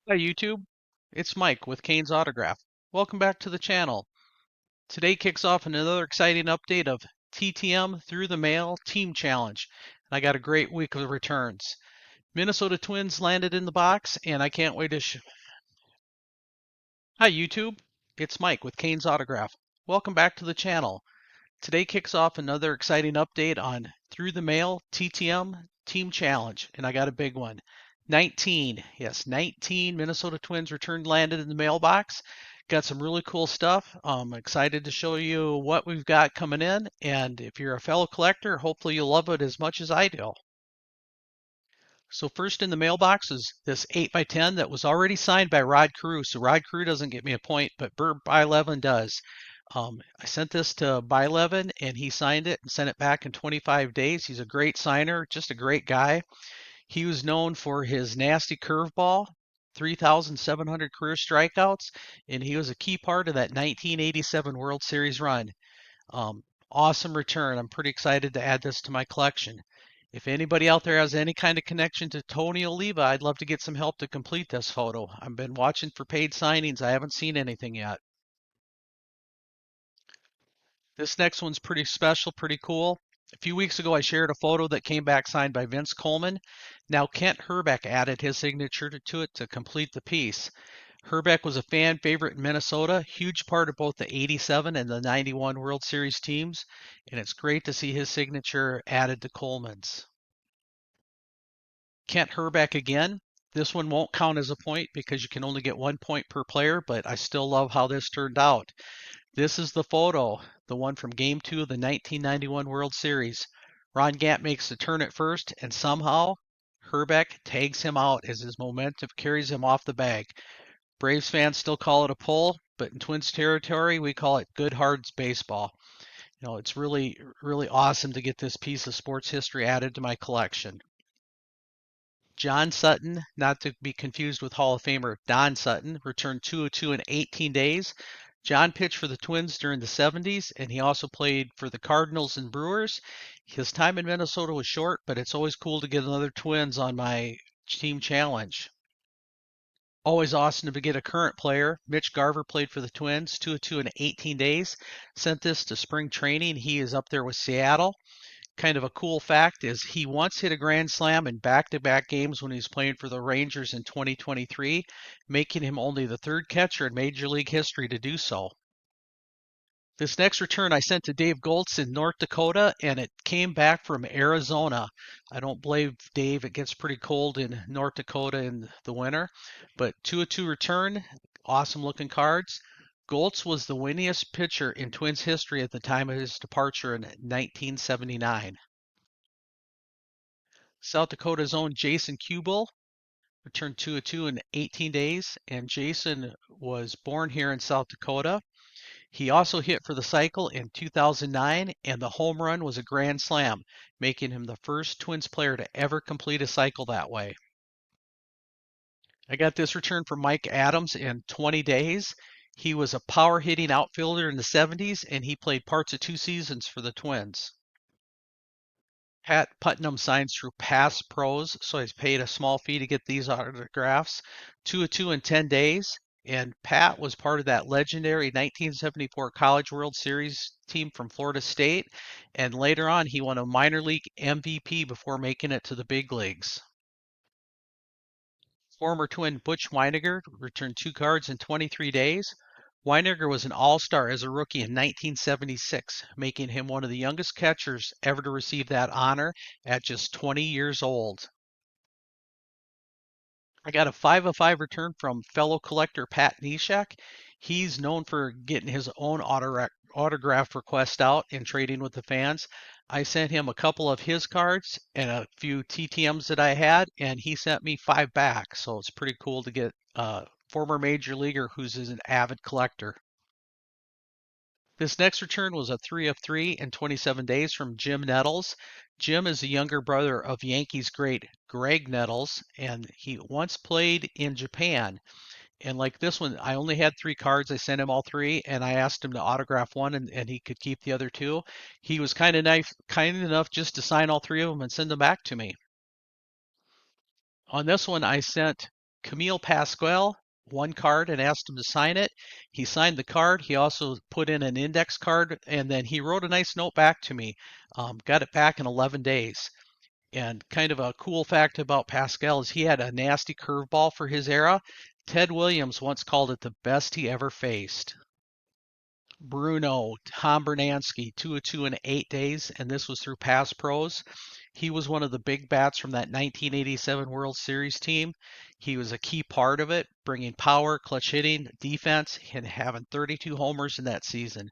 Hi YouTube, it's Mike with Kane's Autograph. Welcome back to the channel. Today kicks off another exciting update of TTM Through the Mail Team Challenge. And I got a great week of returns. Minnesota Twins landed in the box and I can't wait to Hi YouTube, it's Mike with Kane's Autograph. Welcome back to the channel. Today kicks off another exciting update on Through the Mail TTM Team Challenge, and I got a big one. 19, yes, 19 Minnesota Twins returned landed in the mailbox. Got some really cool stuff. I'm excited to show you what we've got coming in, and if you're a fellow collector, hopefully you'll love it as much as I do. So first in the mailbox is this 8x10 that was already signed by Rod Carew. So Rod Carew doesn't get me a point, but Bert Bylevin does. I sent this to Bylevin and he signed it and sent it back in 25 days. He's a great signer, just a great guy. He was known for his nasty curveball, 3,700 career strikeouts, and he was a key part of that 1987 World Series run. Awesome return. I'm pretty excited to add this to my collection. If anybody out there has any kind of connection to Tony Oliva, I'd love to get some help to complete this photo. I've been watching for paid signings. I haven't seen anything yet. This next one's pretty special, pretty cool. A few weeks ago, I shared a photo that came back signed by Vince Coleman. Now, Kent Hrbek added his signature to it to complete the piece. Hrbek was a fan favorite in Minnesota, huge part of both the 87 and the 91 World Series teams, and it's great to see his signature added to Coleman's. Kent Hrbek again. This one won't count as a point because you can only get 1 point per player, but I still love how this turned out. This is the photo, the one from Game 2 of the 1991 World Series. Hrbek-Gant makes the turn at first, and somehow Hrbek tags him out as his momentum carries him off the bag. Braves fans still call it a pull, but in Twins territory, we call it good hard baseball. It's really, really awesome to get this piece of sports history added to my collection. John Sutton, not to be confused with Hall of Famer Don Sutton, returned 202 in 18 days. John pitched for the Twins during the 70s, and he also played for the Cardinals and Brewers. His time in Minnesota was short, but it's always cool to get another Twins on my team challenge. Always awesome to get a current player. Mitch Garver played for the Twins, 202 in 18 days. Sent this to spring training. He is up there with Seattle. Kind of a cool fact is he once hit a grand slam in back-to-back games when he was playing for the Rangers in 2023, making him only the third catcher in Major League history to do so. This next return I sent to Dave Goltz in North Dakota, and it came back from Arizona. I don't blame Dave. It gets pretty cold in North Dakota in the winter. But 2-2 return, awesome looking cards. Goltz was the winningest pitcher in Twins history at the time of his departure in 1979. South Dakota's own Jason Kubel returned 2-2 in 18 days, and Jason was born here in South Dakota. He also hit for the cycle in 2009, and the home run was a grand slam, making him the first Twins player to ever complete a cycle that way. I got this return from Mike Adams in 20 days. He was a power hitting outfielder in the 70s, and he played parts of 2 seasons for the Twins. Pat Putnam signs through Pass Pros, so he's paid a small fee to get these autographs. 2-2 in 10 days. And Pat was part of that legendary 1974 College World Series team from Florida State. And later on, he won a minor league MVP before making it to the big leagues. Former Twin Butch Weiniger returned 2 cards in 23 days. Weiniger was an all-star as a rookie in 1976, making him one of the youngest catchers ever to receive that honor at just 20 years old. I got a 5 of 5 return from fellow collector Pat Neshek. He's known for getting his own autograph request out and trading with the fans. I sent him a couple of his cards and a few TTMs that I had, and he sent me 5 back. So it's pretty cool to get a former major leaguer who's an avid collector. This next return was a 3 of 3 in 27 days from Jim Nettles. Jim is the younger brother of Yankees great Greg Nettles, and he once played in Japan. And like this one, I only had 3 cards. I sent him all 3, and I asked him to autograph one, and he could keep the other 2. He was kind of nice, kind enough just to sign all 3 of them and send them back to me. On this one, I sent Camille Pascual, one card, and asked him to sign it. He signed the card. He also put in an index card, and then he wrote a nice note back to me. Got it back in 11 days. And kind of a cool fact about Pascal is he had a nasty curveball for his era. Ted Williams once called it the best he ever faced. Bruno, Tom Bernansky, 2-2 in 8 days, and this was through Pass Pros. He was one of the big bats from that 1987 World Series team. He was a key part of it, bringing power, clutch hitting, defense, and having 32 homers in that season.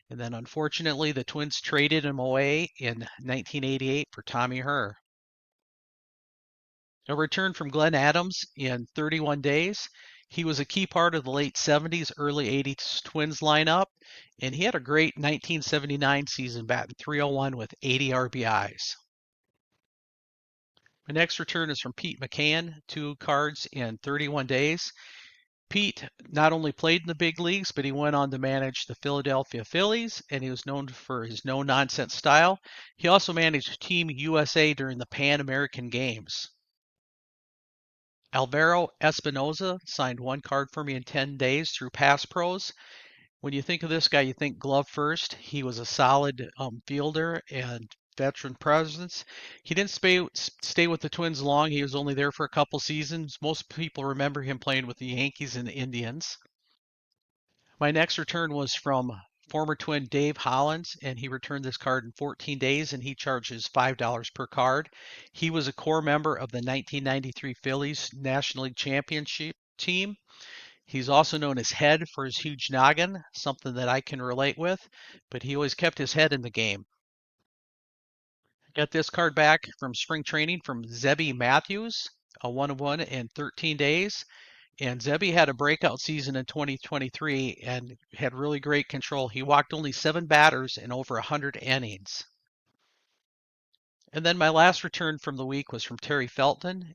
And then unfortunately, the Twins traded him away in 1988 for Tommy Herr. A return from Glenn Adams in 31 days. He was a key part of the late 70s, early 80s Twins lineup, and he had a great 1979 season batting 301 with 80 RBIs. My next return is from Pete McCann, 2 cards in 31 days. Pete not only played in the big leagues, but he went on to manage the Philadelphia Phillies, and he was known for his no-nonsense style. He also managed Team USA during the Pan American Games. Alvaro Espinoza signed 1 card for me in 10 days through Pass Pros. When you think of this guy, you think glove first. He was a solid fielder and veteran presence. He didn't stay with the Twins long. He was only there for a couple seasons. Most people remember him playing with the Yankees and the Indians. My next return was from former Twin Dave Hollins, and he returned this card in 14 days, and he charges $5 per card. He was a core member of the 1993 Phillies National League Championship team. He's also known as Head for his huge noggin, something that I can relate with, but he always kept his head in the game. Got this card back from spring training from Zebby Matthews, a 1-of-1 in 13 days. And Zebby had a breakout season in 2023 and had really great control. He walked only 7 batters in over 100 innings. And then my last return from the week was from Terry Felton.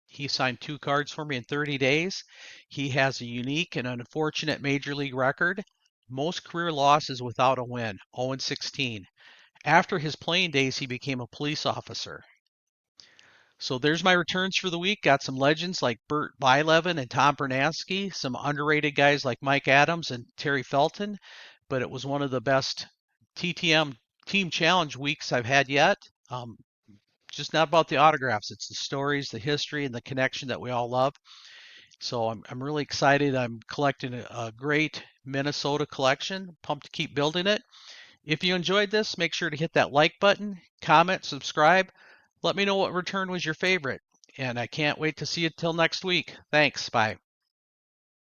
He signed 2 cards for me in 30 days. He has a unique and unfortunate major league record. Most career losses without a win, 0-16. After his playing days, he became a police officer. So there's my returns for the week. Got some legends like Bert Bylevin and Tom Bernansky, some underrated guys like Mike Adams and Terry Felton, but it was one of the best TTM Team Challenge weeks I've had yet. Just not about the autographs. It's the stories, the history, and the connection that we all love. So I'm really excited. I'm collecting a great Minnesota collection. Pumped to keep building it. If you enjoyed this, make sure to hit that like button, comment, subscribe. Let me know what return was your favorite. And I can't wait to see you till next week. Thanks. Bye.